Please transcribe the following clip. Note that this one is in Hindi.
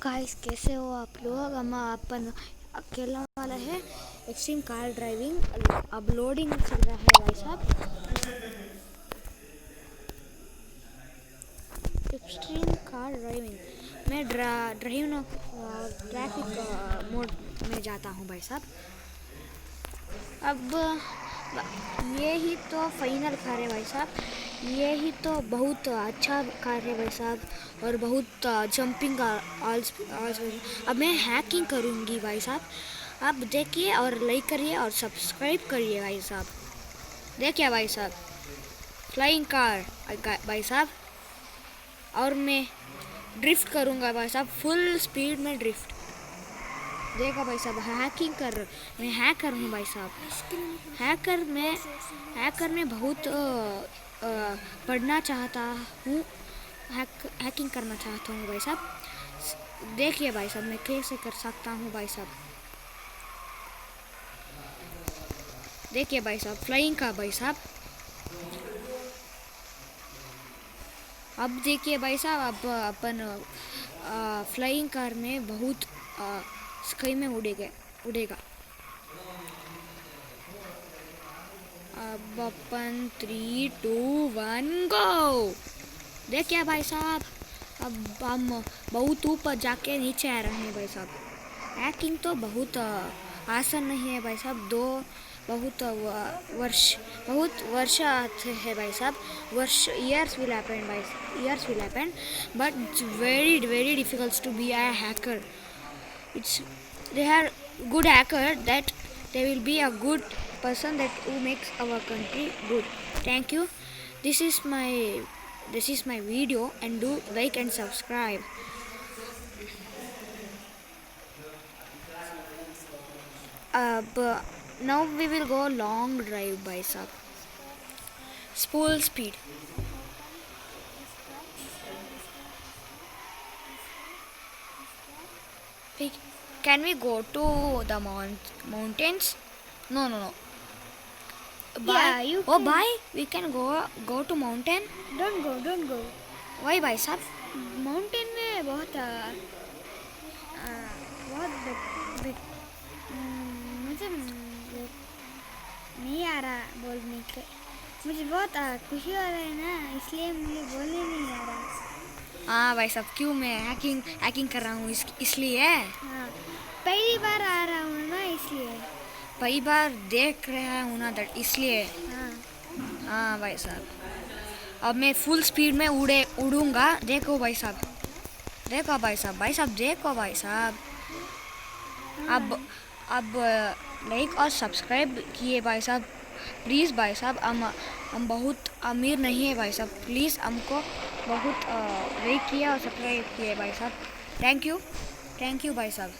गाइस, कैसे हो आप लोग। हम अपन अकेला वाला है। एक्सट्रीम कार ड्राइविंग अपलोडिंग चल रहा है भाई साहब। एक्सट्रीम कार ड्राइविंग मैं ट्रैफिक मोड में जाता हूँ भाई साहब। अब ये ही तो फाइनल कार है भाई साहब। ये ही तो बहुत अच्छा कार है भाई साहब और बहुत जंपिंग अब मैं हैकिंग करूँगी भाई साहब। आप देखिए और लाइक करिए और सब्सक्राइब करिए भाई साहब। देखिए भाई साहब, फ्लाइंग कार भाई साहब। और मैं ड्रिफ्ट करूँगा भाई साहब, फुल स्पीड में ड्रिफ्ट। देखा भाई साहब, मैं हैकर हूँ भाई साहब। हैकर में बहुत पढ़ना चाहता हूँ, हैकिंग करना चाहता हूँ भाई साहब। देखिए भाई साहब, मैं कैसे कर सकता हूँ भाई साहब। देखिए भाई साहब, फ्लाइंग कार भाई साहब। अब देखिए भाई साहब, अब अपन फ्लाइंग कार में बहुत स्काई में उड़ेगा। अब अपन 3, 2, 1 गो। देखिए भाई साहब, अब हम बहुत ऊपर जाके नीचे आ रहे हैं भाई साहब। हैकिंग तो बहुत आसान नहीं है भाई साहब। बहुत वर्ष है भाई साहब। years will happen, but it's very difficult to be a hacker. They are good hacker that they will be a good person that who makes our country good. Thank you. This is my video, and do like and subscribe. Now we will go long drive by sub. Full speed. Can we go to the mountains? No. Yeah, you Oh, can. bye. We can go to mountain. Don't go. Why भाई साहब? माउंटेन में बहुत मुझे नहीं आ रहा बोलने के। मुझे बहुत खुशी हो रहा है ना, इसलिए मुझे बोलने नहीं आ रहा। हाँ भाई साहब, क्यों मैं हैकिंग कर रहा हूँ इसलिए। हाँ, पहली बार आ रहा हूँ ना, इसलिए। पहली बार देख रहा हूँ ना, इसलिए। हाँ भाई साहब, अब मैं फुल स्पीड में उड़ूंगा। देखो भाई साहब, देखो भाई साहब। अब लाइक और सब्सक्राइब किए भाई साहब, प्लीज़ भाई साहब। हम बहुत अमीर नहीं है भाई साहब, प्लीज़ हमको बहुत लाइक किया और सब्सक्राइब किए भाई साहब। थैंक यू भाई साहब।